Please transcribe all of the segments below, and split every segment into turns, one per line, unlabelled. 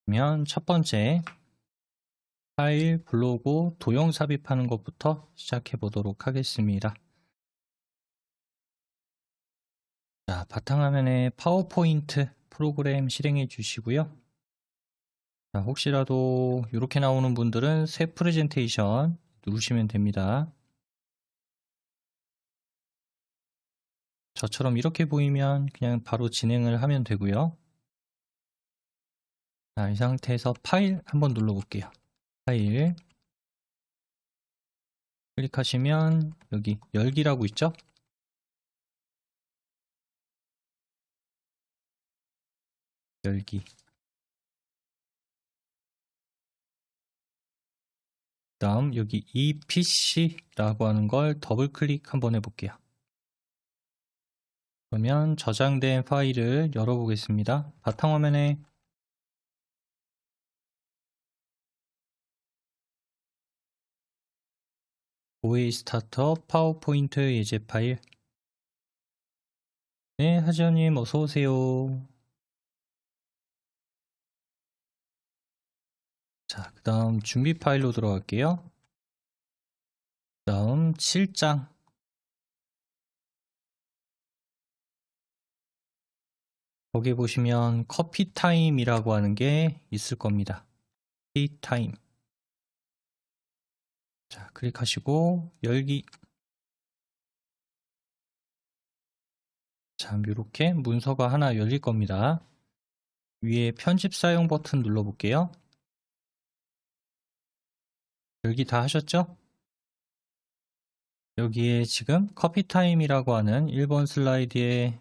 그러면 첫 번째 파일, 블로그, 도형 삽입하는 것부터 시작해 보도록 하겠습니다. 자, 바탕화면에 파워포인트 프로그램 실행해 주시고요. 자, 혹시라도 이렇게 나오는 분들은 새 프레젠테이션 누르시면 됩니다. 저처럼 이렇게 보이면 그냥 바로 진행을 하면 되고요. 자, 이 상태에서 파일 한번 눌러볼게요. 파일 클릭하시면 여기 열기라고 있죠? 열기. 다음 여기 EPC라고 하는 걸 더블 클릭 한번 해볼게요. 그러면 저장된 파일을 열어보겠습니다. 바탕화면에 OA 스타트업 파워포인트 예제 파일. 네, 하지연님 어서오세요. 자, 그 다음 준비 파일로 들어갈게요. 그 다음 7장. 거기 보시면 커피 타임이라고 하는 게 있을 겁니다. 커피 타임. 자, 클릭하시고 열기. 자, 이렇게 문서가 하나 열릴 겁니다. 위에 편집 사용 버튼 눌러볼게요. 열기 다 하셨죠? 여기에 지금 커피타임이라고 하는 1번 슬라이드에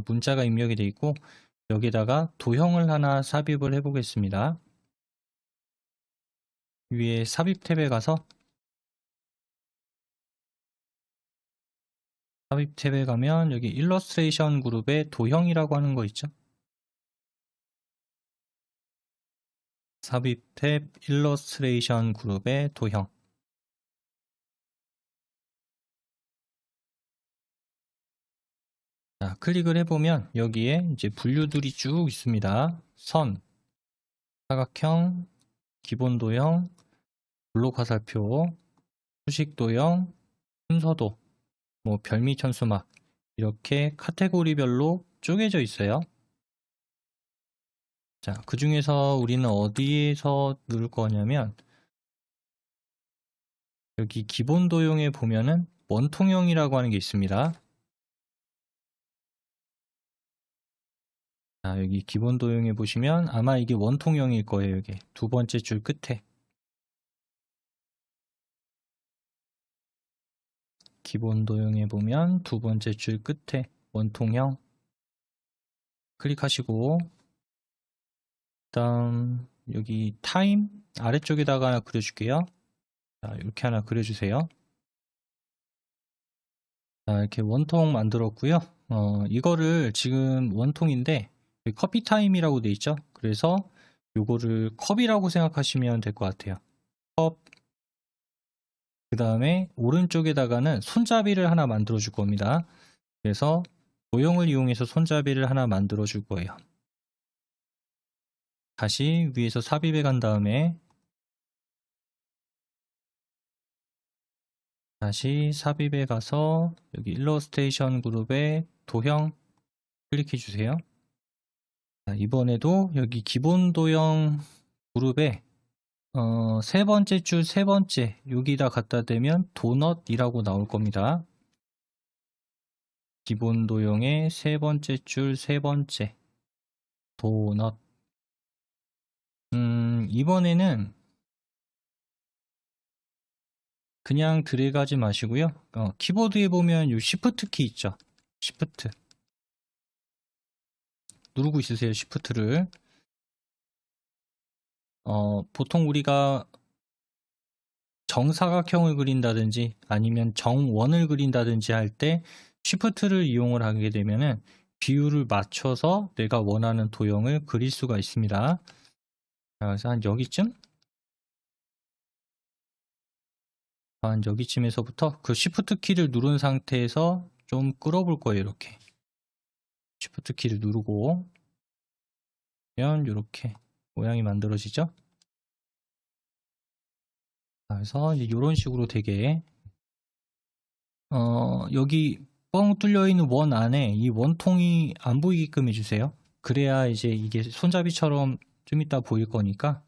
문자가 입력이 되어 있고 여기다가 도형을 하나 삽입을 해 보겠습니다. 위에 삽입 탭에 가서 삽입 탭에 가면 여기 일러스트레이션 그룹에 도형이라고 하는 거 있죠? 삽입 탭 일러스트레이션 그룹의 도형. 자, 클릭을 해보면 여기에 이제 분류들이 쭉 있습니다. 선, 사각형, 기본 도형, 블록 화살표, 수식 도형, 순서도, 뭐 별미 천수막 이렇게 카테고리별로 쪼개져 있어요. 자, 그 중에서 우리는 어디에서 누를 거냐면 여기 기본 도형에 보면은 원통형이라고 하는 게 있습니다. 자, 여기 기본 도형에 보시면 아마 이게 원통형일 거예요. 여기 두 번째 줄 끝에 기본 도형에 보면 두 번째 줄 끝에 원통형 클릭하시고 다음 여기 타임 아래쪽에다가 하나 그려줄게요. 자, 이렇게 하나 그려주세요. 자, 이렇게 원통 만들었고요. 이거를 지금 원통인데 커피 타임이라고 돼 있죠. 그래서 요거를 컵이라고 생각하시면 될 것 같아요. 컵. 그 다음에 오른쪽에다가는 손잡이를 하나 만들어 줄 겁니다. 그래서 도형을 이용해서 손잡이를 하나 만들어 줄 거예요. 다시 위에서 삽입해 간 다음에 다시 삽입에 가서 여기 일러스트레이션 그룹의 도형 클릭해 주세요. 자, 이번에도 여기 기본 도형 그룹에 세 번째 줄 세 번째 여기다 갖다 대면 도넛이라고 나올 겁니다. 기본 도형의 세 번째 줄 세 번째 도넛. 이번에는 그냥 드래그하지 마시고요. 키보드에 보면 이 Shift 키 있죠. Shift 누르고 있으세요. Shift를. 보통 우리가 정사각형을 그린다든지 아니면 정원을 그린다든지 할 때 Shift를 이용을 하게 되면은 비율을 맞춰서 내가 원하는 도형을 그릴 수가 있습니다. 자, 그래서 한 여기쯤? 한 여기쯤에서부터 그 Shift 키를 누른 상태에서 좀 끌어볼 거예요. 이렇게 Shift 키를 누르고 그러면 이렇게 모양이 만들어지죠. 그래서 이제 이런 식으로 되게 여기 뻥 뚫려 있는 원 안에 이 원통이 안 보이게끔 해주세요. 그래야 이제 이게 손잡이처럼 좀 이따 보일 거니까.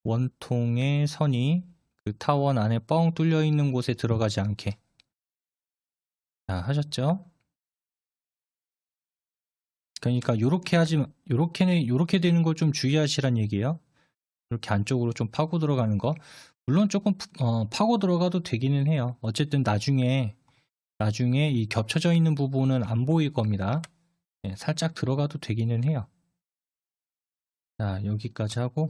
원통의 선이 그 타원 안에 뻥 뚫려 있는 곳에 들어가지 않게. 자, 하셨죠? 그러니까 요렇게 되는 걸 좀 주의하시란 얘기예요. 이렇게 안쪽으로 좀 파고 들어가는 거. 물론 조금 파고 들어가도 되기는 해요. 어쨌든 나중에 이 겹쳐져 있는 부분은 안 보일 겁니다. 네, 살짝 들어가도 되기는 해요. 자, 여기까지 하고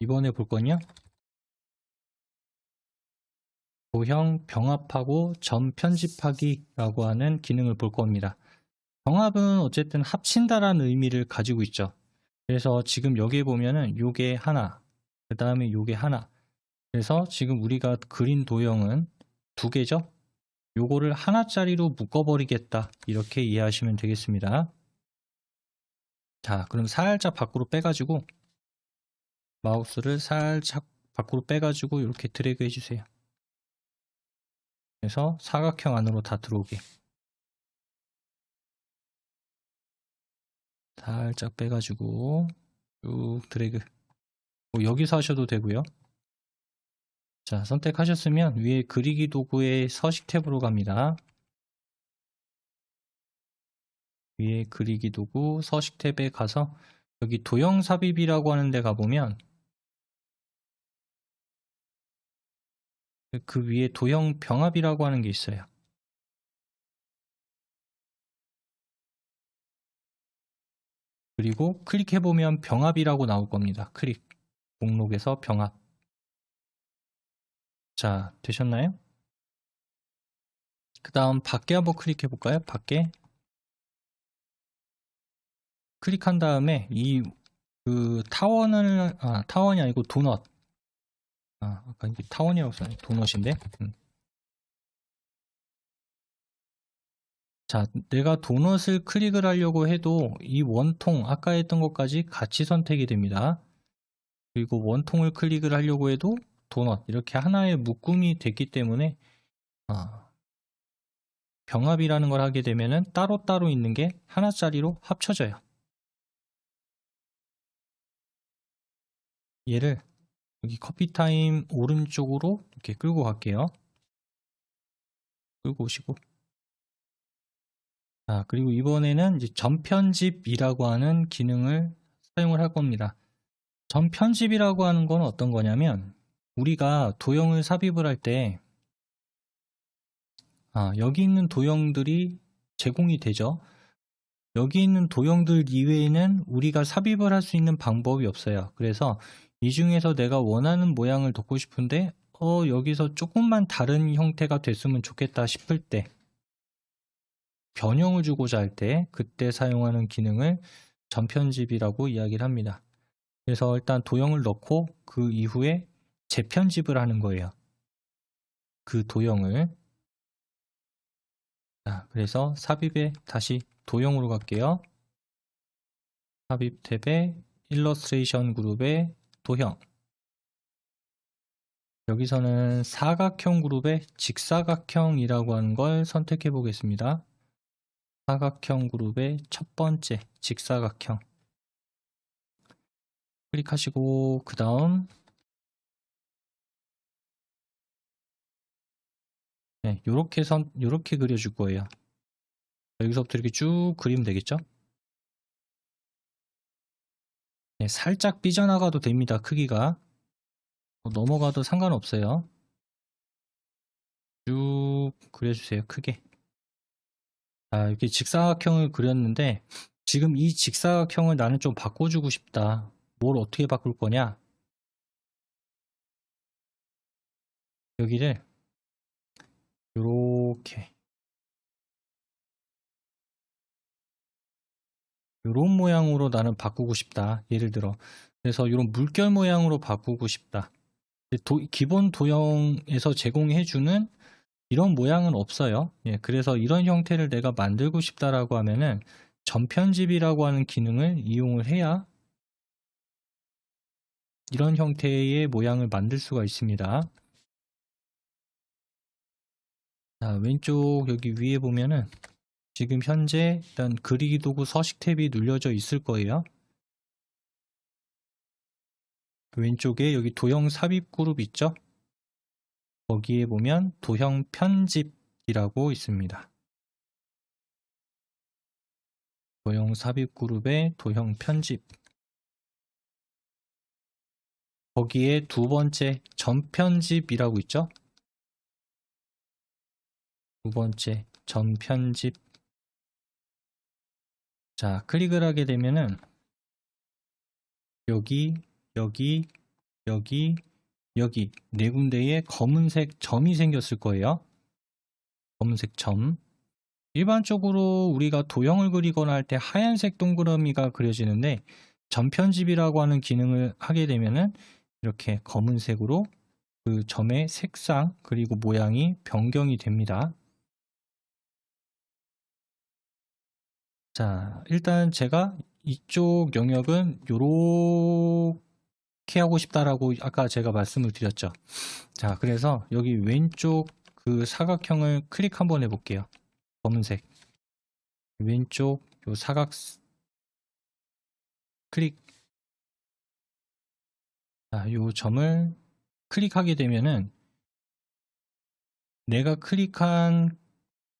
이번에 볼 건요. 도형 병합하고 점 편집하기라고 하는 기능을 볼 겁니다. 병합은 어쨌든 합친다라는 의미를 가지고 있죠. 그래서 지금 여기에 보면은 요게 하나, 그 다음에 요게 하나. 그래서 지금 우리가 그린 도형은 두 개죠. 요거를 하나짜리로 묶어버리겠다. 이렇게 이해하시면 되겠습니다. 자, 그럼 살짝 밖으로 빼가지고 마우스를 살짝 밖으로 빼가지고 이렇게 드래그 해주세요. 그래서 사각형 안으로 다 들어오게. 살짝 빼가지고 쭉 드래그. 여기서 하셔도 되고요. 자, 선택하셨으면 위에 그리기 도구의 서식 탭으로 갑니다. 위에 그리기 도구 서식 탭에 가서 여기 도형 삽입이라고 하는 데 가보면 그 위에 도형 병합이라고 하는 게 있어요. 그리고 클릭해보면 병합이라고 나올 겁니다. 클릭. 목록에서 병합. 자, 되셨나요? 그 다음 밖에 한번 클릭해볼까요? 밖에. 클릭한 다음에 그 타원이 아니고 도넛. 아까 이게 타원이라고 써요. 도넛인데. 자, 내가 도넛을 클릭을 하려고 해도 이 원통, 아까 했던 것까지 같이 선택이 됩니다. 그리고 원통을 클릭을 하려고 해도 도넛, 이렇게 하나의 묶음이 됐기 때문에 병합이라는 걸 하게 되면은 따로따로 있는 게 하나짜리로 합쳐져요. 얘를 여기 커피타임 오른쪽으로 이렇게 끌고 갈게요. 끌고 오시고. 자, 그리고 이번에는 이제 전편집이라고 하는 기능을 사용을 할 겁니다. 전편집이라고 하는 건 어떤 거냐면 우리가 도형을 삽입을 할 때 여기 있는 도형들이 제공이 되죠. 여기 있는 도형들 이외에는 우리가 삽입을 할 수 있는 방법이 없어요. 그래서 이 중에서 내가 원하는 모양을 넣고 싶은데 여기서 조금만 다른 형태가 됐으면 좋겠다 싶을 때 변형을 주고자 할 때 그때 사용하는 기능을 전편집이라고 이야기를 합니다. 그래서 일단 도형을 넣고 그 이후에 재편집을 하는 거예요. 그 도형을. 자, 그래서 삽입에 다시 도형으로 갈게요. 삽입 탭에 일러스트레이션 그룹의 도형. 여기서는 사각형 그룹의 직사각형이라고 하는 걸 선택해 보겠습니다. 사각형 그룹의 첫 번째 직사각형. 클릭하시고 그 다음 요렇게 그려줄 거예요. 여기서부터 이렇게 쭉 그리면 되겠죠? 네, 살짝 삐져나가도 됩니다. 크기가. 넘어가도 상관없어요. 쭉 그려주세요. 크게. 자, 이렇게 직사각형을 그렸는데 지금 이 직사각형을 나는 좀 바꿔주고 싶다. 뭘 어떻게 바꿀 거냐? 여기를 요렇게 요런 모양으로 나는 바꾸고 싶다. 예를 들어 그래서 요런 물결 모양으로 바꾸고 싶다. 기본 도형에서 제공해주는 이런 모양은 없어요. 예, 그래서 이런 형태를 내가 만들고 싶다라고 하면은 전편집이라고 하는 기능을 이용을 해야 이런 형태의 모양을 만들 수가 있습니다. 자, 왼쪽 여기 위에 보면은 지금 현재 일단 그리기 도구 서식 탭이 눌려져 있을 거예요. 왼쪽에 여기 도형 삽입 그룹 있죠? 거기에 보면 도형 편집이라고 있습니다. 도형 삽입 그룹의 도형 편집. 거기에 두 번째 전편집이라고 있죠? 두 번째 전편집. 자, 클릭을 하게 되면은 여기 네 군데에 검은색 점이 생겼을 거예요. 검은색 점. 일반적으로 우리가 도형을 그리거나 할 때 하얀색 동그라미가 그려지는데 전편집이라고 하는 기능을 하게 되면은 이렇게 검은색으로 그 점의 색상 그리고 모양이 변경이 됩니다. 자, 일단 제가 이쪽 영역은 요렇게 하고 싶다라고 아까 제가 말씀을 드렸죠. 자, 그래서 여기 왼쪽 그 사각형을 클릭 한번 해볼게요. 검은색 왼쪽 요 사각 클릭. 자, 요 점을 클릭하게 되면은 내가 클릭한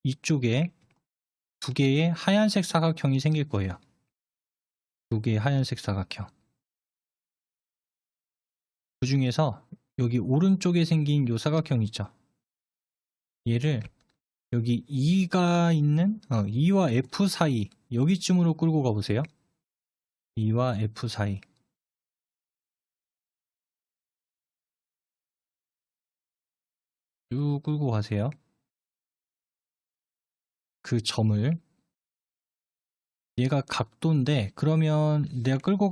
이쪽에 두 개의 하얀색 사각형이 생길 거예요. 두 개의 하얀색 사각형. 그 중에서 여기 오른쪽에 생긴 요 사각형 있죠. 얘를 여기 2가 있는 2와 F 사이 여기쯤으로 끌고 가보세요. 2와 F 사이. 쭉 끌고 가세요. 그 점을. 얘가 각도인데 그러면 내가 끌고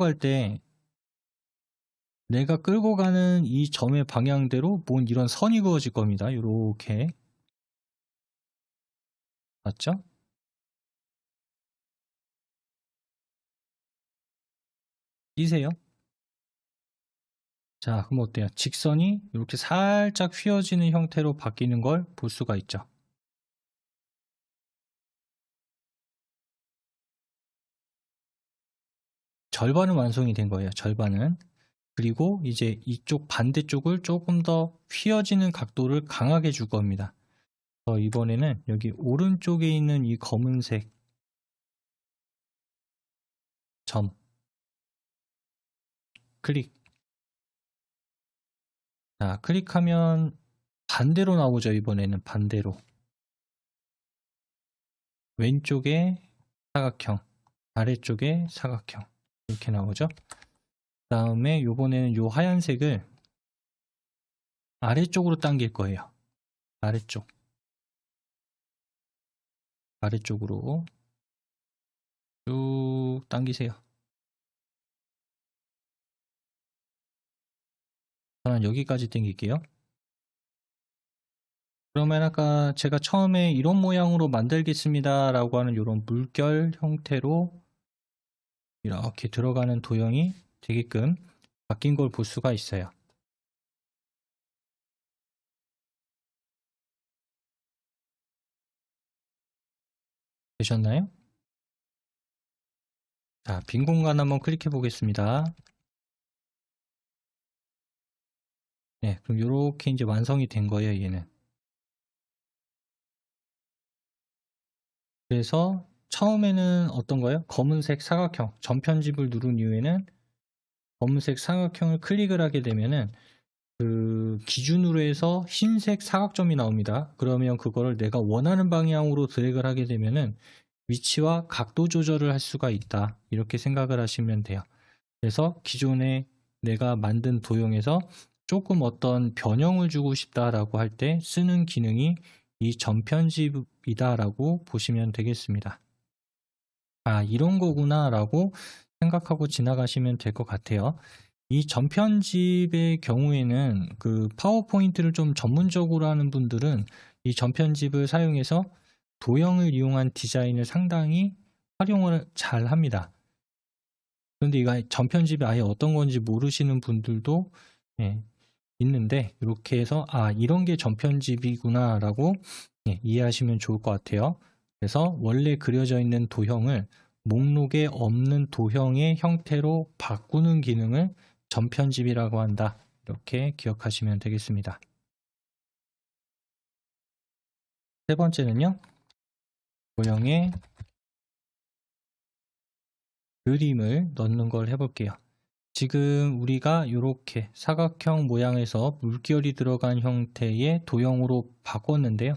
가는 이 점의 방향대로 뭔 이런 선이 그어질 겁니다. 요렇게. 맞죠? 띄세요. 자, 그럼 어때요? 직선이 이렇게 살짝 휘어지는 형태로 바뀌는 걸 볼 수가 있죠. 절반은 완성이 된 거예요. 절반은. 그리고 이제 이쪽 반대쪽을 조금 더 휘어지는 각도를 강하게 줄 겁니다. 이번에는 여기 오른쪽에 있는 이 검은색 점 클릭. 자, 클릭하면 반대로 나오죠. 이번에는 반대로. 왼쪽에 사각형, 아래쪽에 사각형 이렇게 나오죠. 그 다음에 요번에는 요 하얀색을 아래쪽으로 당길 거예요. 아래쪽으로 쭉 당기세요. 저는 여기까지 당길게요. 그러면 아까 제가 처음에 이런 모양으로 만들겠습니다 라고 하는 이런 물결 형태로 이렇게 들어가는 도형이 되게끔 바뀐 걸 볼 수가 있어요. 되셨나요? 자, 빈 공간 한번 클릭해 보겠습니다. 네, 그럼 이렇게 이제 완성이 된 거예요, 얘는. 그래서 처음에는 어떤 거예요? 검은색 사각형, 전편집을 누른 이후에는 검은색 사각형을 클릭을 하게 되면은 그 기준으로 해서 흰색 사각점이 나옵니다. 그러면 그거를 내가 원하는 방향으로 드래그를 하게 되면은 위치와 각도 조절을 할 수가 있다. 이렇게 생각을 하시면 돼요. 그래서 기존에 내가 만든 도형에서 조금 어떤 변형을 주고 싶다라고 할 때 쓰는 기능이 이 전편집이다라고 보시면 되겠습니다. 아, 이런 거구나 라고 생각하고 지나가시면 될 것 같아요. 이 전편집의 경우에는 그 파워포인트를 좀 전문적으로 하는 분들은 이 전편집을 사용해서 도형을 이용한 디자인을 상당히 활용을 잘 합니다. 그런데 이거 전편집이 아예 어떤 건지 모르시는 분들도 있는데, 이렇게 해서 이런 게 전편집이구나 라고 이해하시면 좋을 것 같아요. 그래서 원래 그려져 있는 도형을 목록에 없는 도형의 형태로 바꾸는 기능을 전편집이라고 한다. 이렇게 기억하시면 되겠습니다. 세 번째는요, 도형에 그림을 넣는 걸 해볼게요. 지금 우리가 이렇게 사각형 모양에서 물결이 들어간 형태의 도형으로 바꿨는데요.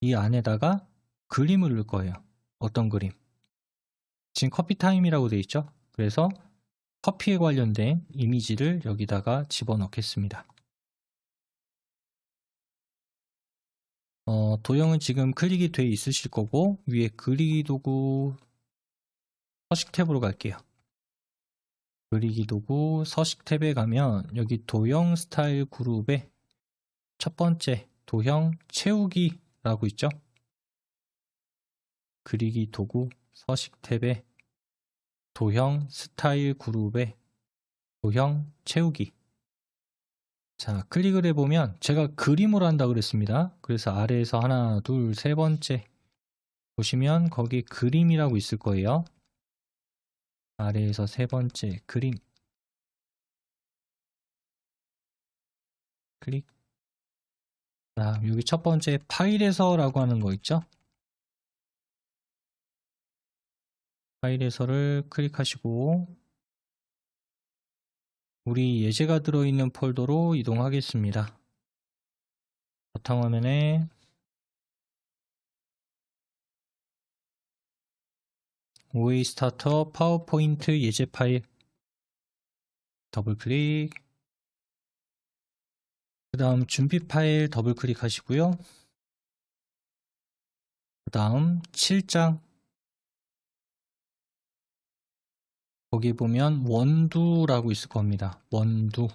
이 안에다가 그림을 넣을 거예요. 어떤 그림? 지금 커피 타임이라고 되어 있죠. 그래서 커피에 관련된 이미지를 여기다가 집어넣겠습니다. 도형은 지금 클릭이 되어 있으실 거고, 위에 그리기 도구 서식 탭으로 갈게요. 그리기 도구 서식 탭에 가면 여기 도형 스타일 그룹에 첫 번째 도형 채우기라고 있죠. 그리기 도구 서식 탭에 도형 스타일 그룹에 도형 채우기. 자, 클릭을 해보면 제가 그림으로 한다 그랬습니다. 그래서 아래에서 하나, 둘, 세 번째 보시면 거기 그림이라고 있을 거예요. 아래에서 세 번째 그림. 클릭. 자, 여기 첫 번째 파일에서라고 하는 거 있죠. 파일에서를 클릭하시고 우리 예제가 들어있는 폴더로 이동하겠습니다. 바탕화면에 OA 스타터 파워포인트 예제 파일 더블 클릭. 그 다음 준비 파일 더블 클릭하시고요. 그 다음 7장. 거기 보면 원두라고 있을 겁니다. 원두.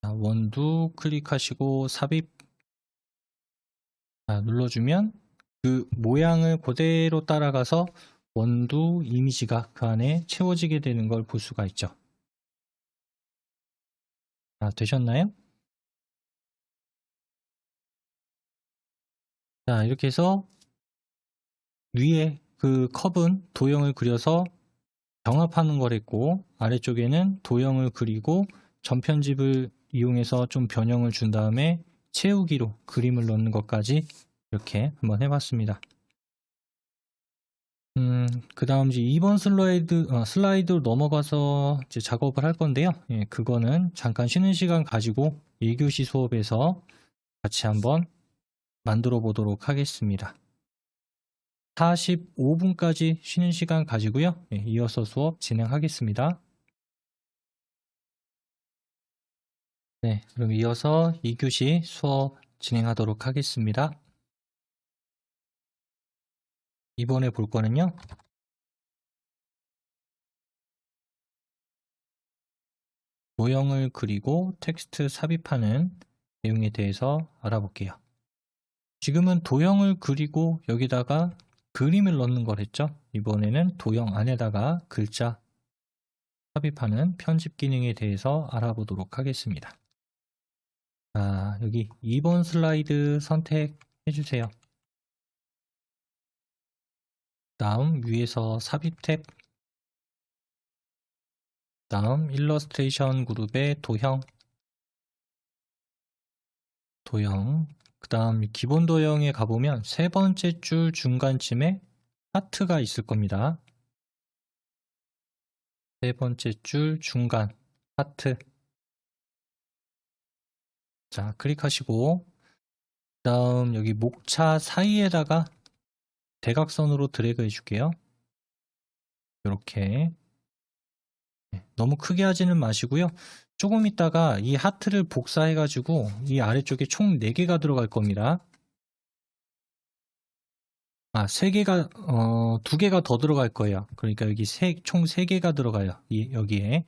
자, 원두 클릭하시고 삽입 눌러주면 그 모양을 그대로 따라가서 원두 이미지가 그 안에 채워지게 되는 걸 볼 수가 있죠. 되셨나요? 자, 이렇게 해서 위에 그 컵은 도형을 그려서 병합하는 걸 했고, 아래쪽에는 도형을 그리고 전편집을 이용해서 좀 변형을 준 다음에 채우기로 그림을 넣는 것까지 이렇게 한번 해봤습니다. 그 다음 이제 2번 슬라이드로 넘어가서 이제 작업을 할 건데요. 그거는 잠깐 쉬는 시간 가지고 1교시 수업에서 같이 한번 만들어 보도록 하겠습니다. 45분까지 쉬는 시간 가지고요. 이어서 수업 진행하겠습니다. 네, 그럼 이어서 2교시 수업 진행하도록 하겠습니다. 이번에 볼 거는요. 모형을 그리고 텍스트 삽입하는 내용에 대해서 알아볼게요. 지금은 도형을 그리고 여기다가 그림을 넣는 걸 했죠. 이번에는 도형 안에다가 글자 삽입하는 편집 기능에 대해서 알아보도록 하겠습니다. 자, 여기 2번 슬라이드 선택해 주세요. 다음 위에서 삽입 탭, 다음 일러스트레이션 그룹의 도형, 그 다음 기본 도형에 가보면 세 번째 줄 중간쯤에 하트가 있을 겁니다. 세 번째 줄 중간 하트. 자, 클릭하시고 그 다음 여기 목차 사이에다가 대각선으로 드래그 해줄게요. 이렇게 너무 크게 하지는 마시고요. 조금 있다가 이 하트를 복사해 가지고 이 아래쪽에 총 4개가 들어갈 겁니다. 두 개가 더 들어갈 거예요. 그러니까 여기 총 3개가 들어가요. 여기에.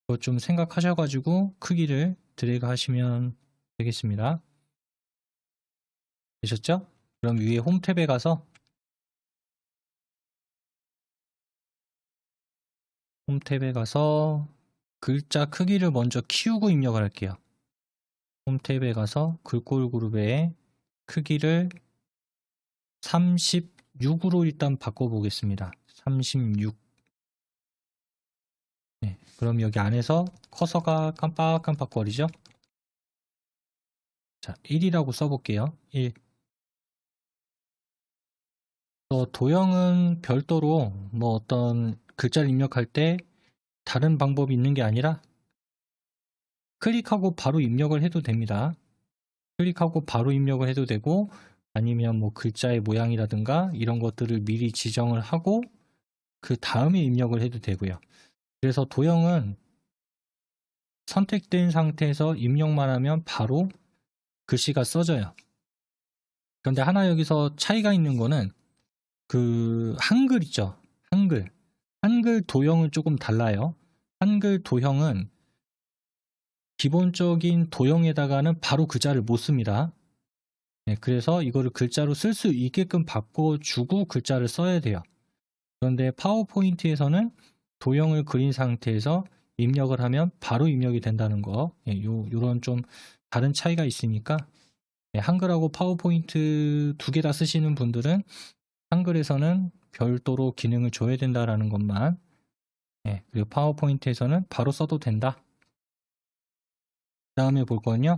그거 좀 생각하셔가지고 크기를 드래그 하시면 되겠습니다. 되셨죠? 그럼 위에 홈 탭에 가서 글자 크기를 먼저 키우고 입력을 할게요. 홈 탭에 가서 글꼴 그룹의 크기를 36으로 일단 바꿔보겠습니다. 36. 네, 그럼 여기 안에서 커서가 깜빡깜빡거리죠? 자, 1이라고 써볼게요. 1. 도형은 별도로 뭐 어떤 글자를 입력할 때 다른 방법이 있는 게 아니라 클릭하고 바로 입력을 해도 됩니다. 클릭하고 바로 입력을 해도 되고, 아니면 뭐 글자의 모양이라든가 이런 것들을 미리 지정을 하고 그 다음에 입력을 해도 되고요. 그래서 도형은 선택된 상태에서 입력만 하면 바로 글씨가 써져요. 그런데 하나 여기서 차이가 있는 거는 그 한글 있죠. 한글 도형은 조금 달라요. 한글 도형은 기본적인 도형에다가는 바로 글자를 못 씁니다. 네, 그래서 이거를 글자로 쓸 수 있게끔 바꿔주고 글자를 써야 돼요. 그런데 파워포인트에서는 도형을 그린 상태에서 입력을 하면 바로 입력이 된다는 거, 요런 좀 다른 차이가 있으니까, 한글하고 파워포인트 2개 다 쓰시는 분들은 한글에서는 별도로 기능을 줘야 된다라는 것만, 그리고 파워포인트에서는 바로 써도 된다. 그 다음에 볼 거는요,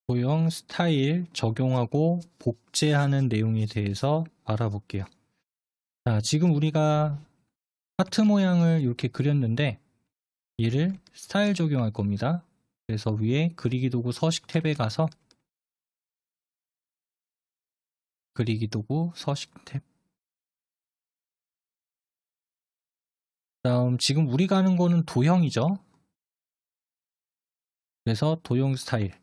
도형 스타일 적용하고 복제하는 내용에 대해서 알아볼게요. 자, 지금 우리가 하트 모양을 이렇게 그렸는데 얘를 스타일 적용할 겁니다. 그래서 위에 그리기 도구 서식 탭에 가서 그리기 도구 서식 탭. 다음 지금 우리가 하는 거는 도형이죠. 그래서 도형 스타일.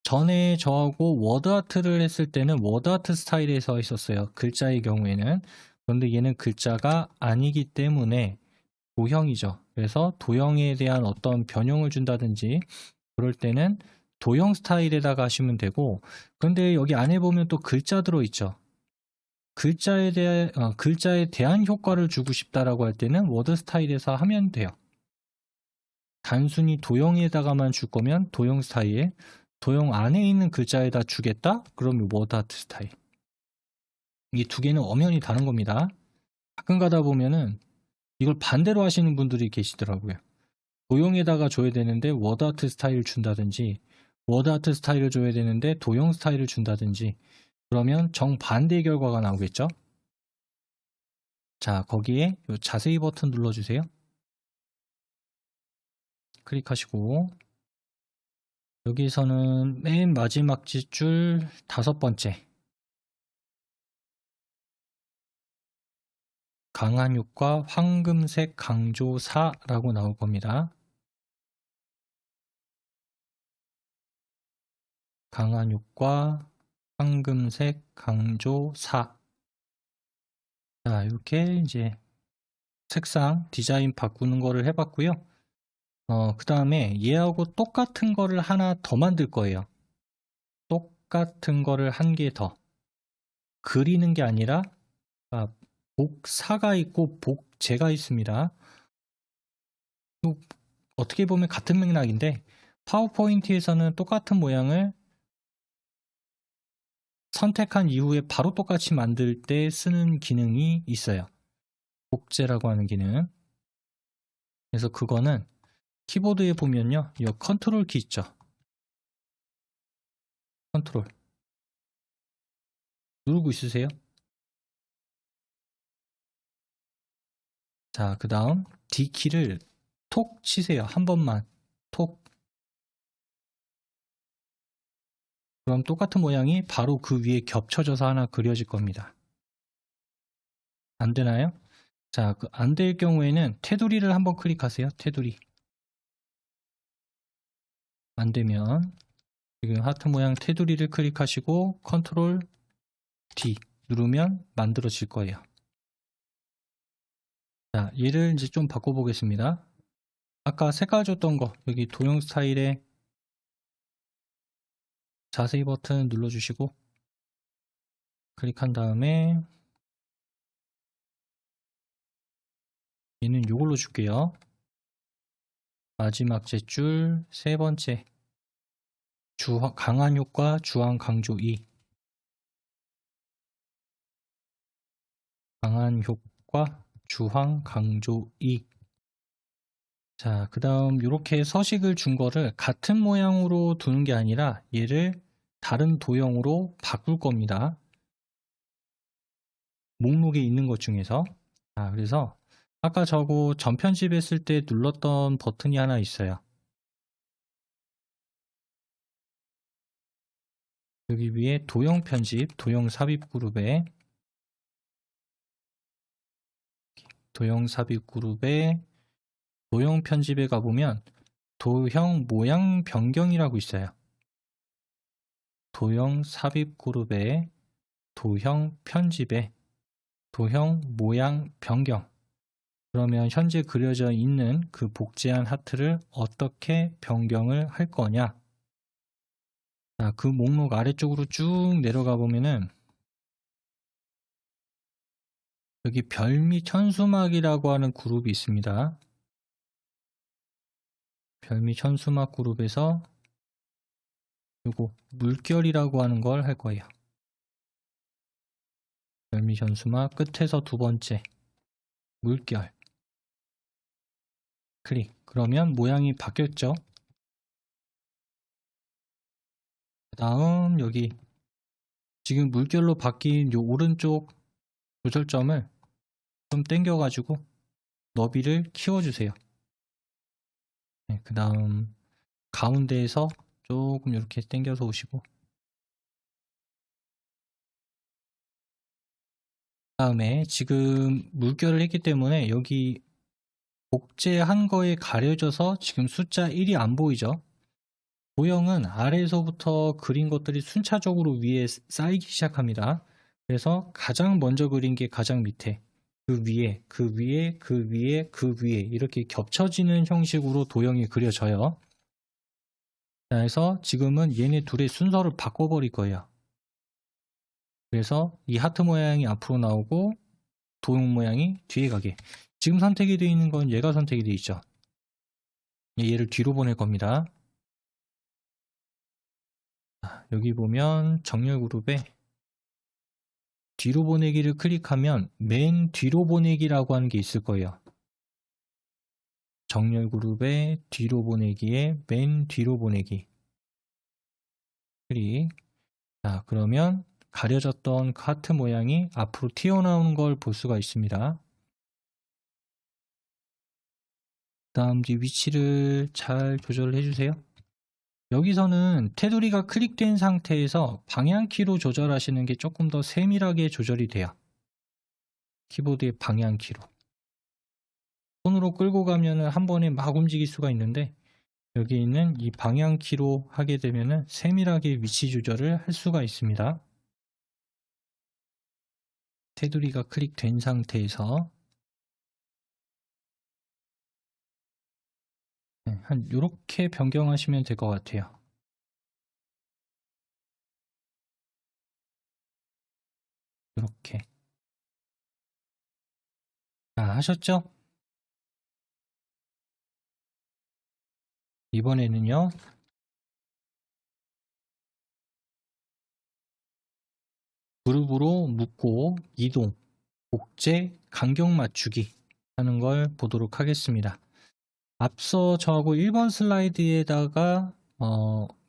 전에 저하고 워드아트를 했을 때는 워드아트 스타일에서 있었어요. 글자의 경우에는. 그런데 얘는 글자가 아니기 때문에 도형이죠. 그래서 도형에 대한 어떤 변형을 준다든지 그럴 때는 도형 스타일에다가 하시면 되고, 그런데 여기 안에 보면 또 글자 들어있죠. 글자에 대한 효과를 주고 싶다라고 할 때는 워드 스타일에서 하면 돼요. 단순히 도형에다가만 줄 거면 도형 스타일, 도형 안에 있는 글자에다 주겠다? 그러면 워드 아트 스타일. 이 두 개는 엄연히 다른 겁니다. 가끔 가다 보면은 이걸 반대로 하시는 분들이 계시더라고요. 도형에다가 줘야 되는데 워드 아트 스타일을 준다든지, 워드 아트 스타일을 줘야 되는데 도형 스타일을 준다든지, 그러면 정반대의 결과가 나오겠죠? 자, 거기에 요 자세히 버튼 눌러주세요. 클릭하시고 여기서는 맨 마지막 줄 5번째 강한 효과 황금색 강조 4라고 나올 겁니다. 강한 효과 황금색 강조 4. 자, 이렇게 이제 색상 디자인 바꾸는 거를 해봤고요. 그 다음에 얘하고 똑같은 거를 하나 더 만들 거예요. 똑같은 거를 한 개 더. 그리는 게 아니라 복사가 있고 복제가 있습니다. 어떻게 보면 같은 맥락인데 파워포인트에서는 똑같은 모양을 선택한 이후에 바로 똑같이 만들 때 쓰는 기능이 있어요. 복제라고 하는 기능. 그래서 그거는 키보드에 보면요, 이 컨트롤 키 있죠. 컨트롤 누르고 있으세요? 자, 그 다음 D키를 톡 치세요. 한 번만 톡. 그럼 똑같은 모양이 바로 그 위에 겹쳐져서 하나 그려질 겁니다. 안 되나요? 자, 안 될 경우에는 테두리를 한번 클릭하세요. 테두리. 안 되면 지금 하트 모양 테두리를 클릭하시고 컨트롤 D 누르면 만들어질 거예요. 자, 얘를 이제 좀 바꿔보겠습니다. 아까 색깔 줬던 거 여기 도형 스타일에 자세히 버튼 눌러주시고 클릭한 다음에 얘는 요걸로 줄게요. 마지막 젯줄 세 번째 강한 효과 주황 강조 2 강한 효과 주황 강조 2 자, 그 다음 이렇게 서식을 준 거를 같은 모양으로 두는 게 아니라 얘를 다른 도형으로 바꿀 겁니다. 목록에 있는 것 중에서. 그래서 아까 저거 전편집했을 때 눌렀던 버튼이 하나 있어요. 여기 위에 도형 편집, 도형 삽입 그룹에 도형 삽입 그룹에 도형 편집에 가보면 도형 모양 변경이라고 있어요. 도형 삽입 그룹에 도형 편집에 도형 모양 변경. 그러면 현재 그려져 있는 그 복제한 하트를 어떻게 변경을 할 거냐. 자, 그 목록 아래쪽으로 쭉 내려가 보면은 여기 별미 천수막이라고 하는 그룹이 있습니다. 별미 천수막 그룹에서 요거 물결이라고 하는 걸 할 거예요. 별미 천수막 끝에서 두 번째 물결 클릭. 그러면 모양이 바뀌었죠. 그 다음 여기 지금 물결로 바뀐 요 오른쪽 조절점을 좀 당겨 가지고 너비를 키워주세요. 네, 그 다음 가운데에서 조금 이렇게 당겨서 오시고 그 다음에 지금 물결을 했기 때문에 여기 복제한 거에 가려져서 지금 숫자 1이 안 보이죠. 도형은 아래에서부터 그린 것들이 순차적으로 위에 쌓이기 시작합니다. 그래서 가장 먼저 그린 게 가장 밑에, 그 위에, 그 위에, 그 위에, 그 위에 이렇게 겹쳐지는 형식으로 도형이 그려져요. 그래서 지금은 얘네 둘의 순서를 바꿔버릴 거예요. 그래서 이 하트 모양이 앞으로 나오고 도형 모양이 뒤에 가게. 지금 선택이 되어 있는 건 얘가 선택이 되어 있죠. 얘를 뒤로 보낼 겁니다. 여기 보면 정렬 그룹에 뒤로 보내기를 클릭하면 맨 뒤로 보내기라고 하는 게 있을 거예요. 정렬 그룹에 뒤로 보내기에 맨 뒤로 보내기 클릭. 자, 그러면 가려졌던 하트 모양이 앞으로 튀어나오는 걸 볼 수가 있습니다. 다음 위치를 잘 조절을 해주세요. 여기서는 테두리가 클릭된 상태에서 방향키로 조절하시는 게 조금 더 세밀하게 조절이 돼요. 키보드의 방향키로. 손으로 끌고 가면은 한 번에 막 움직일 수가 있는데 여기 있는 이 방향키로 하게 되면은 세밀하게 위치 조절을 할 수가 있습니다. 테두리가 클릭된 상태에서 한 요렇게 변경하시면 될 것 같아요. 이렇게. 하셨죠? 이번에는요. 그룹으로 묶고 이동, 복제, 간격 맞추기 하는 걸 보도록 하겠습니다. 앞서 저하고 1번 슬라이드에다가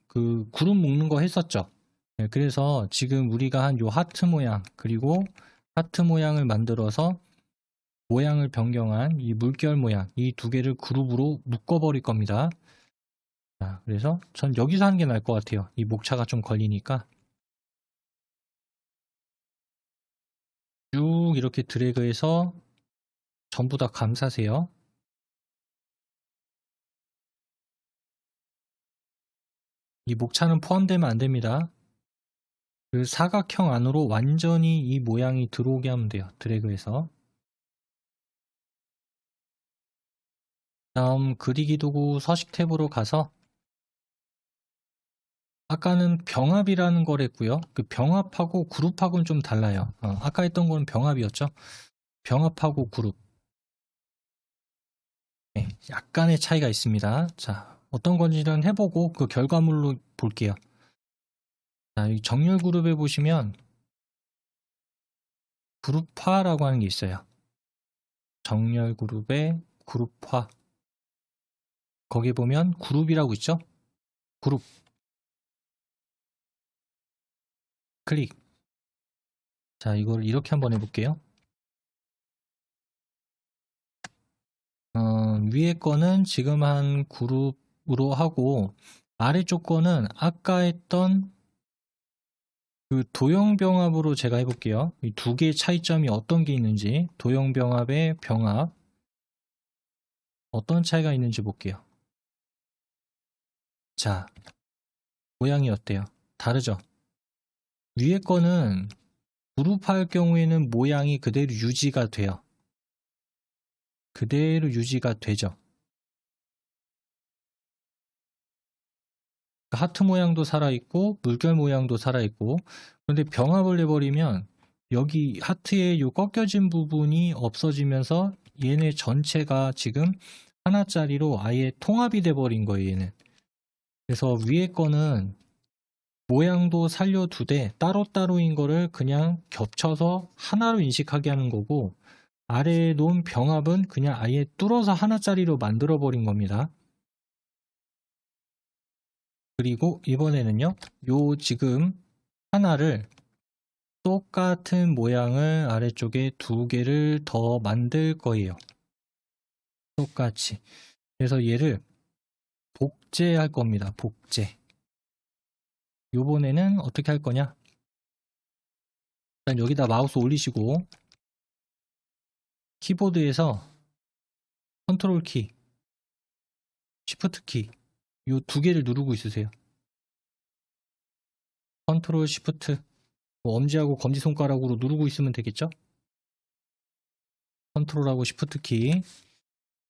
그 그룹 묶는 거 했었죠. 네, 그래서 지금 우리가 한 요 하트 모양 그리고 하트 모양을 만들어서 모양을 변경한 이 물결 모양 이 두 개를 그룹으로 묶어 버릴 겁니다. 자, 그래서 전 여기서 하는 게 나을 것 같아요. 이 목차가 좀 걸리니까 쭉 이렇게 드래그해서 전부 다 감싸세요. 이 목차는 포함되면 안 됩니다. 그 사각형 안으로 완전히 이 모양이 들어오게 하면 돼요. 드래그해서. 다음 그리기 도구 서식 탭으로 가서 아까는 병합이라는 걸 했고요. 그 병합하고 그룹하고는 좀 달라요. 아까 했던 건 병합이었죠. 병합하고 그룹. 네, 약간의 차이가 있습니다. 자, 어떤 건지는 해보고 그 결과물로 볼게요. 자, 이 정렬 그룹에 보시면 그룹화라고 하는 게 있어요. 정렬 그룹의 그룹화. 거기 보면 그룹이라고 있죠? 그룹. 클릭. 자, 이걸 이렇게 한번 해볼게요. 위에 거는 지금 한 그룹으로 하고 아래쪽 거는 아까 했던 그 도형병합으로 제가 해볼게요. 이 두 개의 차이점이 어떤 게 있는지, 도형병합의 병합 어떤 차이가 있는지 볼게요. 자, 모양이 어때요? 다르죠? 위에 거는 그룹할 경우에는 모양이 그대로 유지가 돼요. 그대로 유지가 되죠. 하트 모양도 살아있고 물결 모양도 살아있고, 그런데 병합을 해버리면 여기 하트의 요 꺾여진 부분이 없어지면서 얘네 전체가 지금 하나짜리로 아예 통합이 돼버린 거예요. 얘는. 그래서 위에 거는 모양도 살려두되 따로따로인 거를 그냥 겹쳐서 하나로 인식하게 하는 거고, 아래에 놓은 병합은 그냥 아예 뚫어서 하나짜리로 만들어 버린 겁니다. 그리고 이번에는요, 요 지금 하나를 똑같은 모양을 아래쪽에 두 개를 더 만들 거예요. 똑같이. 그래서 얘를 복제할 겁니다. 복제. 요번에는 어떻게 할 거냐? 일단 여기다 마우스 올리시고 키보드에서 컨트롤 키, 쉬프트 키, 요 두 개를 누르고 있으세요. 컨트롤 쉬프트, 엄지하고 검지손가락으로 누르고 있으면 되겠죠? 컨트롤하고 쉬프트 키.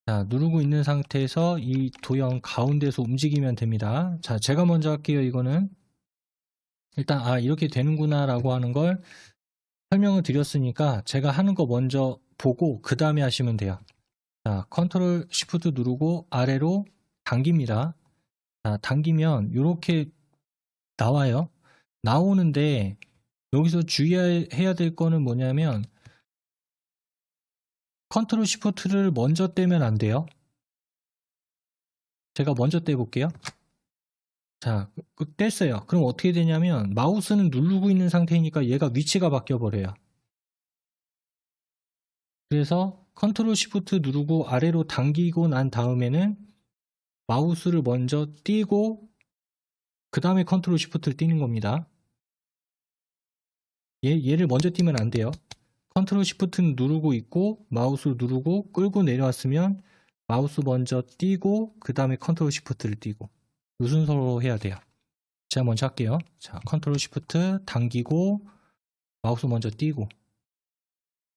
자, 누르고 있는 상태에서 이 도형 가운데서 움직이면 됩니다. 자, 제가 먼저 할게요. 이거는 일단 이렇게 되는구나 라고 하는 걸 설명을 드렸으니까 제가 하는 거 먼저 보고 그 다음에 하시면 돼요. 자, 컨트롤 쉬프트 누르고 아래로 당깁니다. 자, 당기면 이렇게 나와요. 나오는데 여기서 주의해야 될 거는 뭐냐면 컨트롤 쉬프트를 먼저 떼면 안 돼요. 제가 먼저 떼볼게요. 자, 뗐어요. 그럼 어떻게 되냐면 마우스는 누르고 있는 상태이니까 얘가 위치가 바뀌어 버려요. 그래서 컨트롤 쉬프트 누르고 아래로 당기고 난 다음에는 마우스를 먼저 띄고 그 다음에 컨트롤 쉬프트를 띄는 겁니다. 얘를 먼저 띄면 안 돼요. 컨트롤 쉬프트는 누르고 있고 마우스를 누르고 끌고 내려왔으면 마우스 먼저 띄고 그 다음에 컨트롤 쉬프트를 띄고 이 순서로 해야 돼요. 제가 먼저 할게요. 자, 컨트롤 쉬프트 당기고 마우스 먼저 띄고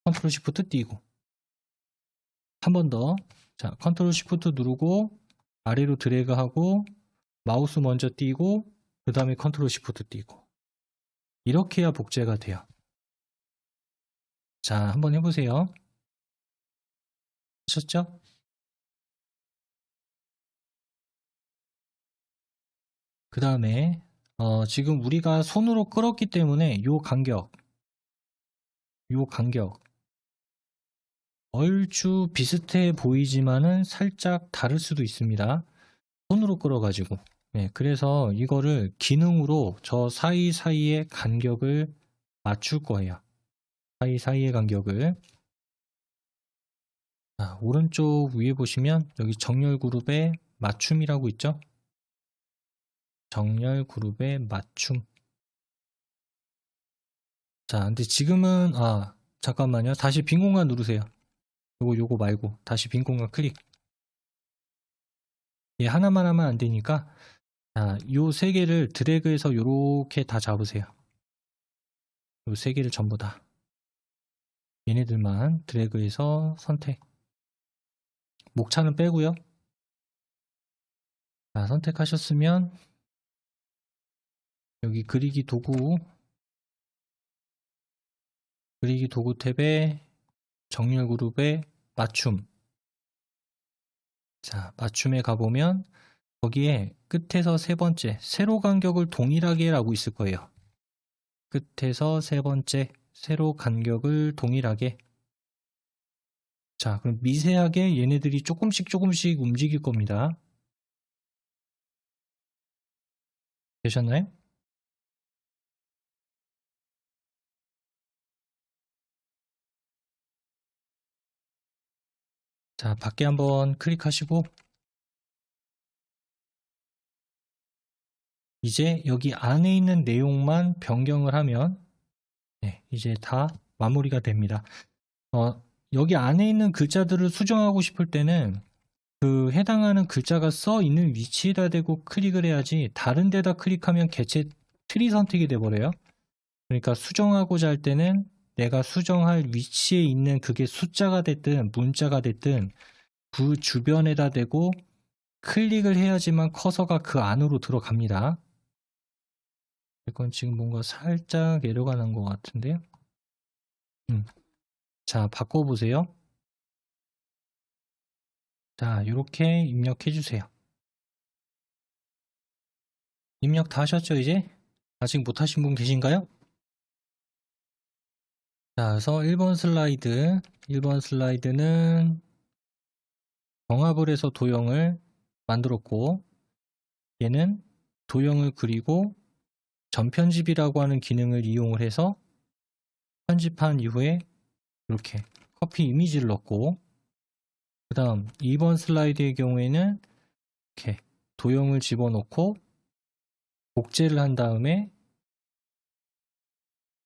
컨트롤 쉬프트 띄고 한 번 더. 자, 컨트롤 쉬프트 누르고 아래로 드래그하고 마우스 먼저 띄고 그 다음에 컨트롤 쉬프트 띄고 이렇게 해야 복제가 돼요. 자, 한번 해보세요. 하셨죠? 그 다음에 지금 우리가 손으로 끌었기 때문에 요 간격 얼추 비슷해 보이지만은 살짝 다를 수도 있습니다. 손으로 끌어가지고. 네, 그래서 이거를 기능으로 저 사이사이의 간격을 맞출 거예요. 사이사이의 간격을. 자, 오른쪽 위에 보시면 여기 정렬 그룹의 맞춤이라고 있죠? 정렬 그룹의 맞춤. 자, 근데 지금은 잠깐만요. 다시 빈 공간 누르세요. 요거 말고 다시 빈 공간 클릭. 얘 하나만 하면 안 되니까 자, 요 세 개를 드래그해서 요렇게 다 잡으세요. 요 세 개를 전부 다. 얘네들만 드래그해서 선택. 목차는 빼고요. 자, 선택하셨으면 여기 그리기 도구 탭에 정렬 그룹에 맞춤. 자, 맞춤에 가보면 거기에 끝에서 세 번째 세로 간격을 동일하게 라고 있을 거예요. 끝에서 세 번째 세로 간격을 동일하게. 자, 그럼 미세하게 얘네들이 조금씩 움직일 겁니다. 되셨나요? 자, 밖에 한번 클릭하시고 이제 여기 안에 있는 내용만 변경을 하면 네, 이제 다 마무리가 됩니다. 여기 안에 있는 글자들을 수정하고 싶을 때는 그 해당하는 글자가 써 있는 위치에다 대고 클릭을 해야지 다른 데다 클릭하면 개체 트리 선택이 돼버려요. 그러니까 수정하고자 할 때는 내가 수정할 위치에 있는 그게 숫자가 됐든 문자가 됐든 그 주변에다 대고 클릭을 해야지만 커서가 그 안으로 들어갑니다. 이건 지금 뭔가 살짝 에러가 난 것 같은데요. 자, 바꿔보세요. 자, 이렇게 입력해 주세요. 입력 다 하셨죠, 이제? 아직 못하신 분 계신가요? 자, 그래서 1번 슬라이드. 1번 슬라이드는 정합을 해서 도형을 만들었고, 얘는 도형을 그리고 전편집이라고 하는 기능을 이용을 해서 편집한 이후에 이렇게 커피 이미지를 넣고, 그 다음 2번 슬라이드의 경우에는 이렇게 도형을 집어넣고 복제를 한 다음에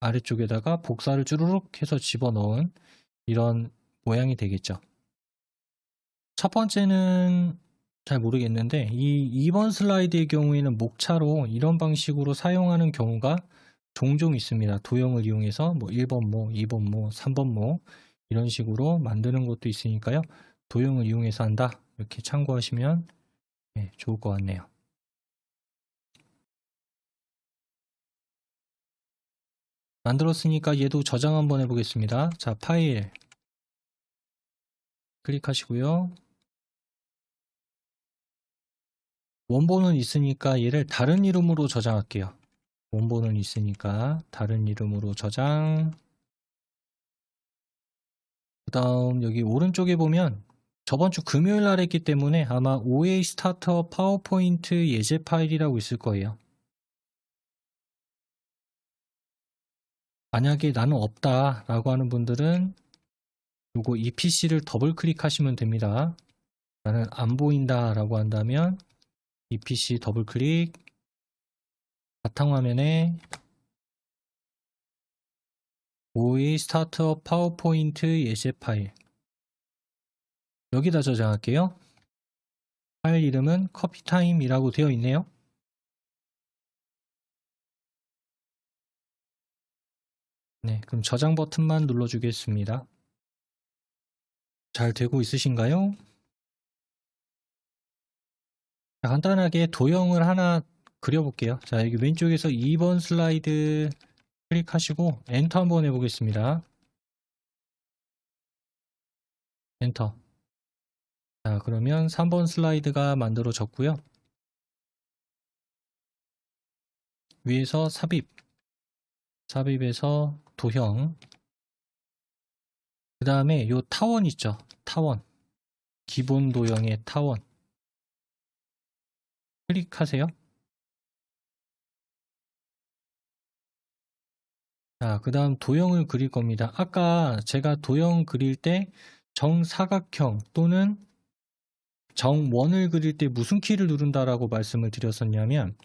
아래쪽에다가 복사를 쭈루룩 해서 집어넣은 이런 모양이 되겠죠. 첫 번째는 잘 모르겠는데 이 2번 슬라이드의 경우에는 목차로 이런 방식으로 사용하는 경우가 종종 있습니다. 도형을 이용해서 뭐 1번 모, 2번 모, 3번 모 이런 식으로 만드는 것도 있으니까요. 도형을 이용해서 한다. 이렇게 참고하시면 좋을 것 같네요. 만들었으니까 얘도 저장 한번 해보겠습니다. 자, 파일 클릭하시고요. 원본은 있으니까 얘를 다른 이름으로 저장할게요. 원본은 있으니까 다른 이름으로 저장. 그 다음 여기 오른쪽에 보면 저번주 금요일 날 했기 때문에 아마 OA 스타터 파워포인트 예제 파일이라고 있을 거예요. 만약에 나는 없다 라고 하는 분들은 요거 이 PC를 더블 클릭하시면 됩니다. 나는 안 보인다 라고 한다면 이 PC 더블 클릭, 바탕화면에 OA 스타트업 파워포인트 예제 파일 여기다 저장할게요. 파일 이름은 커피타임이라고 되어 있네요. 네, 그럼 저장 버튼만 눌러주겠습니다. 잘 되고 있으신가요? 자, 간단하게 도형을 하나 그려볼게요. 자, 여기 왼쪽에서 2번 슬라이드 클릭하시고 엔터 한번 해보겠습니다. 엔터. 자, 그러면 3번 슬라이드가 만들어졌고요. 위에서 삽입에서 도형. 그 다음에 요 타원 있죠? 타원. 기본 도형의 타원. 클릭하세요. 자, 그 다음 도형을 그릴 겁니다. 아까 제가 도형 그릴 때 정사각형 또는 정원을 그릴 때 무슨 키를 누른다라고 말씀을 드렸었냐면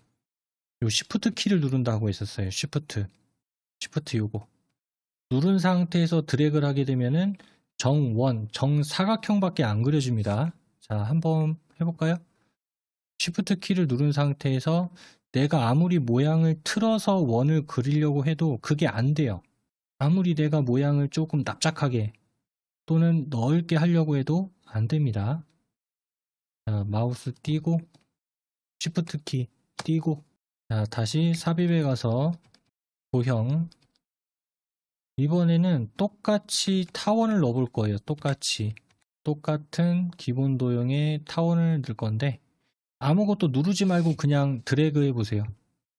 요 Shift 키를 누른다고 했었어요. Shift 요거 누른 상태에서 드래그를 하게 되면은 정원, 정사각형밖에 안 그려집니다. 자, 한번 해볼까요? Shift 키를 누른 상태에서 내가 아무리 모양을 틀어서 원을 그리려고 해도 그게 안 돼요. 아무리 내가 모양을 조금 납작하게 또는 넓게 하려고 해도 안 됩니다. 자, 마우스 띄고 Shift 키 띄고, 자, 다시 삽입에 가서 도형, 이번에는 똑같이 타원을 넣어볼 거예요. 똑같은 기본 도형에 타원을 넣을 건데, 아무것도 누르지 말고 그냥 드래그 해보세요.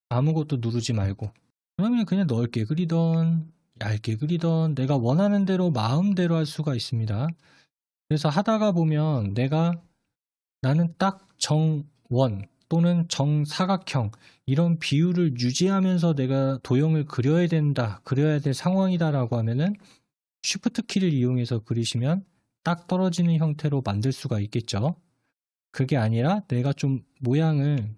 아무것도 누르지 말고. 그러면 그냥 넓게 그리던 얇게 그리던 내가 원하는 대로 마음대로 할 수가 있습니다. 그래서 하다가 보면 나는 딱 정원 또는 정사각형 이런 비율을 유지하면서 내가 도형을 그려야 될 상황이다 라고 하면은 Shift 키를 이용해서 그리시면 딱 떨어지는 형태로 만들 수가 있겠죠. 그게 아니라 내가 좀 모양을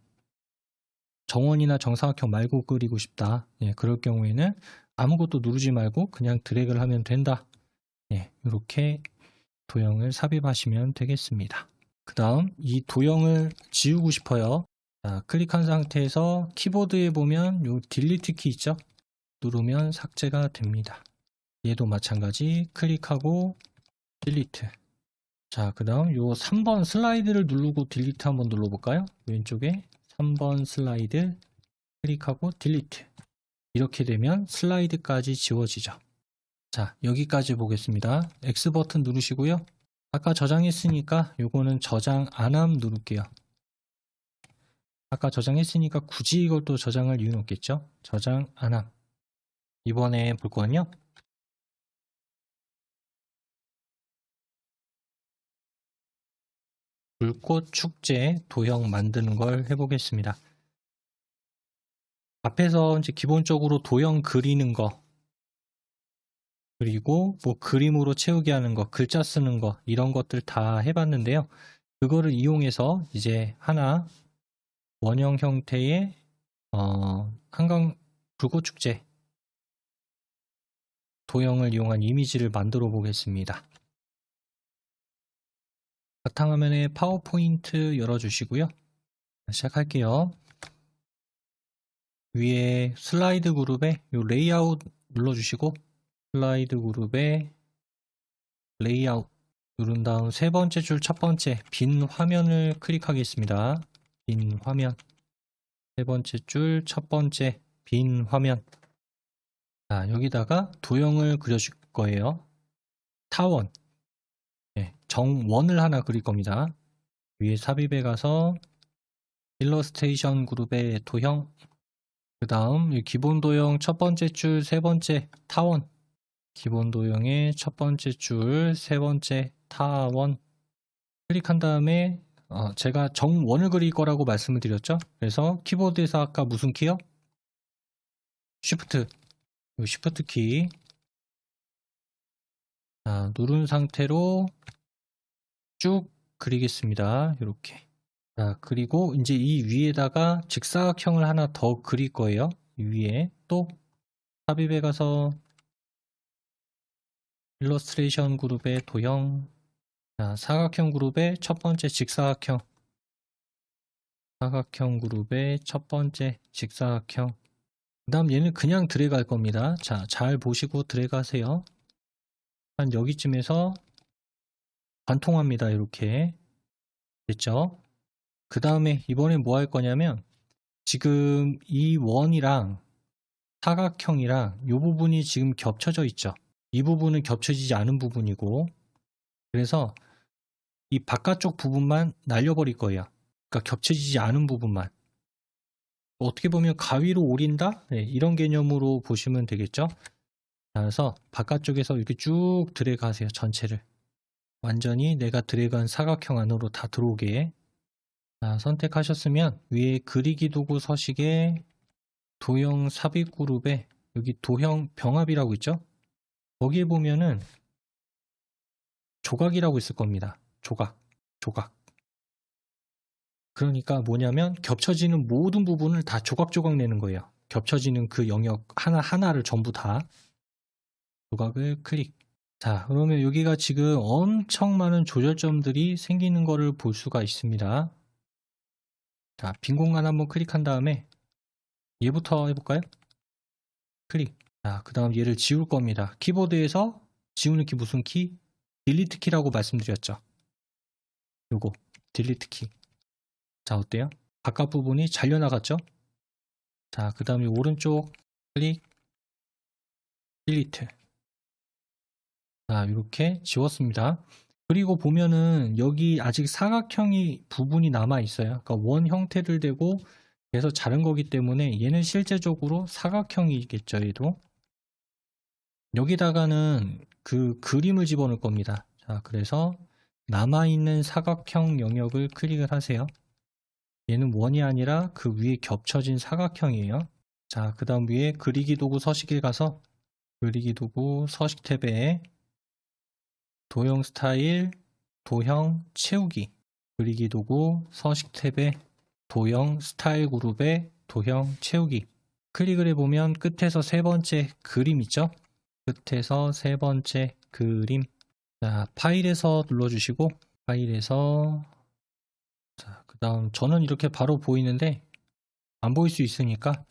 정원이나 정사각형 말고 그리고 싶다. 예, 그럴 경우에는 아무것도 누르지 말고 그냥 드래그를 하면 된다. 예, 이렇게 도형을 삽입하시면 되겠습니다. 그 다음 이 도형을 지우고 싶어요. 자, 클릭한 상태에서 키보드에 보면 요 딜리트 키 있죠? 누르면 삭제가 됩니다. 얘도 마찬가지 클릭하고 딜리트. 자, 그 다음 요 3번 슬라이드를 누르고 딜리트 한번 눌러볼까요? 왼쪽에 3번 슬라이드 클릭하고 딜리트. 이렇게 되면 슬라이드까지 지워지죠. 자, 여기까지 보겠습니다. X 버튼 누르시고요. 아까 저장했으니까 요거는 저장 안함 누를게요. 아까 저장했으니까 굳이 이걸 또 저장할 이유는 없겠죠? 저장 안함. 이번에 볼 거는요. 불꽃 축제 도형 만드는 걸 해보겠습니다. 앞에서 이제 기본적으로 도형 그리는 거, 그리고 뭐 그림으로 채우게 하는 거, 글자 쓰는 거, 이런 것들 다 해봤는데요. 그거를 이용해서 이제 하나 원형 형태의 한강 불꽃 축제 도형을 이용한 이미지를 만들어 보겠습니다. 바탕화면에 파워포인트 열어주시고요. 시작할게요. 위에 슬라이드 그룹에 요 레이아웃 눌러주시고 슬라이드 그룹에 레이아웃 누른 다음 세 번째 줄 첫 번째 빈 화면을 클릭하겠습니다. 빈 화면 세 번째 줄 첫 번째 빈 화면. 자, 여기다가 도형을 그려줄 거예요. 타원. 네, 정원을 하나 그릴 겁니다. 위에 삽입에 가서 일러스트레이션 그룹의 도형, 그 다음 기본 도형 첫 번째 줄 세 번째 타원, 기본 도형의 첫 번째 줄 세 번째 타원 클릭한 다음에 제가 정원을 그릴 거라고 말씀을 드렸죠. 그래서 키보드에서 아까 무슨 키요? Shift 키. 자, 누른 상태로 쭉 그리겠습니다. 이렇게. 자, 그리고 이제 이 위에다가 직사각형을 하나 더 그릴 거예요. 이 위에 또 삽입에 가서 일러스트레이션 그룹의 도형. 자, 사각형 그룹의 첫 번째 직사각형. 사각형 그룹의 첫 번째 직사각형. 그 다음 얘는 그냥 드래그 할 겁니다. 자, 잘 보시고 드래그 하세요. 한 여기쯤에서 관통합니다. 이렇게. 됐죠? 그 다음에 이번엔 뭐 할 거냐면 지금 이 원이랑 사각형이랑 이 부분이 지금 겹쳐져 있죠. 이 부분은 겹쳐지지 않은 부분이고, 그래서 이 바깥쪽 부분만 날려버릴 거예요. 그러니까 겹쳐지지 않은 부분만. 어떻게 보면 가위로 오린다? 네, 이런 개념으로 보시면 되겠죠. 그래서 바깥쪽에서 이렇게 쭉 드래그 하세요. 전체를. 완전히 내가 드래그한 사각형 안으로 다 들어오게. 자, 선택하셨으면 위에 그리기 도구 서식에 도형 삽입 그룹에 여기 도형 병합이라고 있죠? 거기에 보면은 조각이라고 있을 겁니다. 조각. 그러니까 뭐냐면 겹쳐지는 모든 부분을 다 조각조각 내는 거예요. 겹쳐지는 그 영역 하나하나를 전부 다 조각을 클릭. 자, 그러면 여기가 지금 엄청 많은 조절점들이 생기는 거를 볼 수가 있습니다. 자, 빈 공간 한번 클릭한 다음에 얘부터 해볼까요? 클릭. 자, 그 다음 얘를 지울 겁니다. 키보드에서 지우는 키 무슨 키? 딜리트 키라고 말씀드렸죠. 요거 딜리트 키. 자, 어때요? 바깥 부분이 잘려나갔죠? 자, 그 다음에 오른쪽 클릭, 딜리트. 자, 이렇게 지웠습니다. 그리고 보면은 여기 아직 사각형이 부분이 남아 있어요. 그러니까 원 형태를 대고 계속 자른 거기 때문에 얘는 실제적으로 사각형이겠죠. 얘도 여기다가는 그 그림을 집어넣을 겁니다. 자, 그래서 남아있는 사각형 영역을 클릭을 하세요. 얘는 원이 아니라 그 위에 겹쳐진 사각형이에요. 자, 그 다음 위에 그리기 도구 서식에 가서 그리기 도구 서식 탭에 도형 스타일, 도형 채우기, 그리기 도구 서식 탭에 도형 스타일 그룹에 도형 채우기. 클릭을 해보면 끝에서 세 번째 그림 있죠? 끝에서 세 번째 그림. 자, 파일에서 눌러주시고, 파일에서, 자, 그 다음 저는 이렇게 바로 보이는데 안 보일 수 있으니까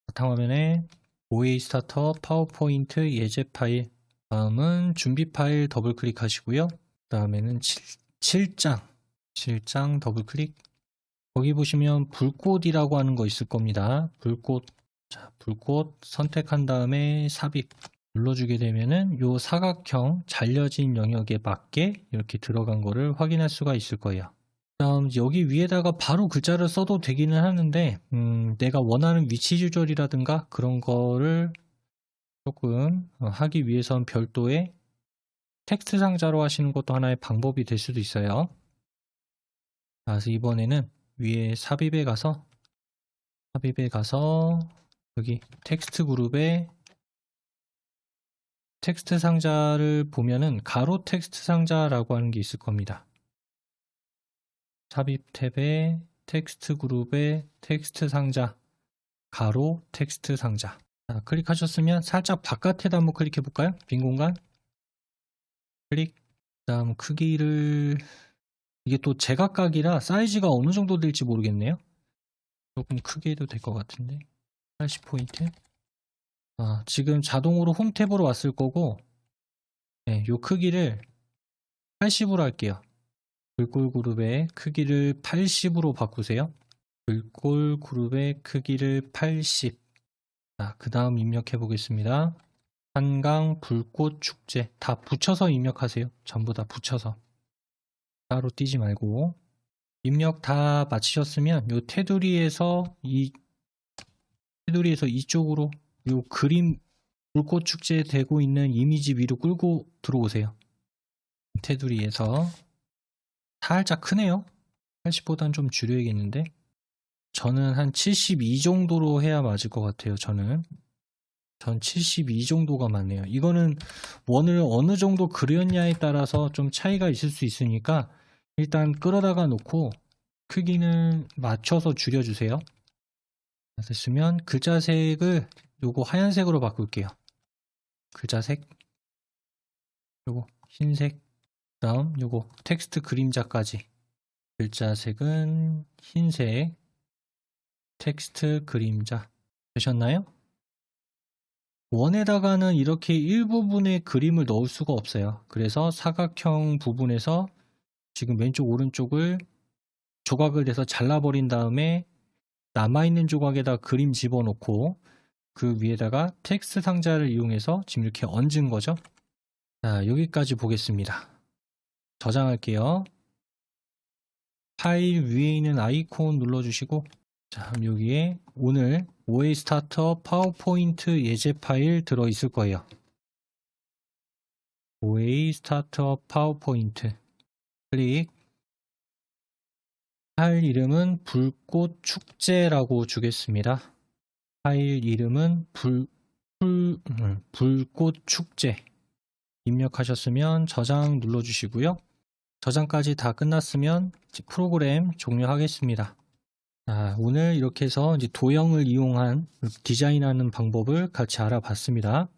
바탕화면에 OA 스타터 파워포인트 예제 파일, 다음은 준비 파일 더블 클릭하시고요. 그 다음에는 7장 더블 클릭. 거기 보시면 불꽃이라고 하는 거 있을 겁니다. 불꽃. 자, 불꽃 선택한 다음에 삽입 눌러주게 되면은 요 사각형 잘려진 영역에 맞게 이렇게 들어간 거를 확인할 수가 있을 거예요. 다음 여기 위에다가 바로 글자를 써도 되기는 하는데 내가 원하는 위치 조절이라든가 그런 거를 조금 하기 위해선 별도의 텍스트 상자로 하시는 것도 하나의 방법이 될 수도 있어요. 그래서 이번에는 위에 삽입에 가서 여기 텍스트 그룹에 텍스트 상자를 보면은 가로 텍스트 상자라고 하는 게 있을 겁니다. 삽입 탭에 텍스트 그룹에 텍스트 상자, 가로 텍스트 상자. 자, 클릭하셨으면 살짝 바깥에다 한번 클릭해 볼까요? 빈 공간. 클릭. 다음 크기를 이게 또 제각각이라 사이즈가 어느 정도 될지 모르겠네요. 조금 크게 해도 될 것 같은데 80포인트. 지금 자동으로 홈 탭으로 왔을 거고 네, 요 크기를 80으로 할게요. 글꼴 그룹의 크기를 80으로 바꾸세요. 글꼴 그룹의 크기를 80. 자, 그 다음 입력해 보겠습니다. 한강 불꽃 축제. 다 붙여서 입력하세요. 전부 다 붙여서. 따로 띄지 말고. 입력 다 마치셨으면 요 테두리에서 이쪽으로 요 그림 불꽃 축제 되고 있는 이미지 위로 끌고 들어오세요. 테두리에서 살짝 크네요. 80보단 좀 줄여야겠는데 저는 한 72 정도로 해야 맞을 것 같아요. 전 72 정도가 맞네요. 이거는 원을 어느 정도 그렸냐에 따라서 좀 차이가 있을 수 있으니까 일단 끌어다가 놓고 크기는 맞춰서 줄여주세요. 됐으면 글자색을 요거 하얀색으로 바꿀게요. 글자색 요거 흰색. 다음 요거 텍스트 그림자까지 글자색은 흰색, 텍스트 그림자. 되셨나요? 원에다가는 이렇게 일부분의 그림을 넣을 수가 없어요. 그래서 사각형 부분에서 지금 왼쪽 오른쪽을 조각을 내서 잘라버린 다음에 남아있는 조각에다 그림 집어넣고 그 위에다가 텍스트 상자를 이용해서 지금 이렇게 얹은 거죠. 자, 여기까지 보겠습니다. 저장할게요. 파일 위에 있는 아이콘 눌러주시고 자, 여기에 오늘 OA 스타터 파워포인트 예제 파일 들어있을 거예요. OA 스타터 파워포인트 클릭. 파일 이름은 불꽃 축제라고 주겠습니다. 파일 이름은 불꽃 축제. 입력하셨으면 저장 눌러주시고요. 저장까지 다 끝났으면 프로그램 종료하겠습니다. 오늘 이렇게 해서 이제 도형을 이용한 디자인하는 방법을 같이 알아봤습니다.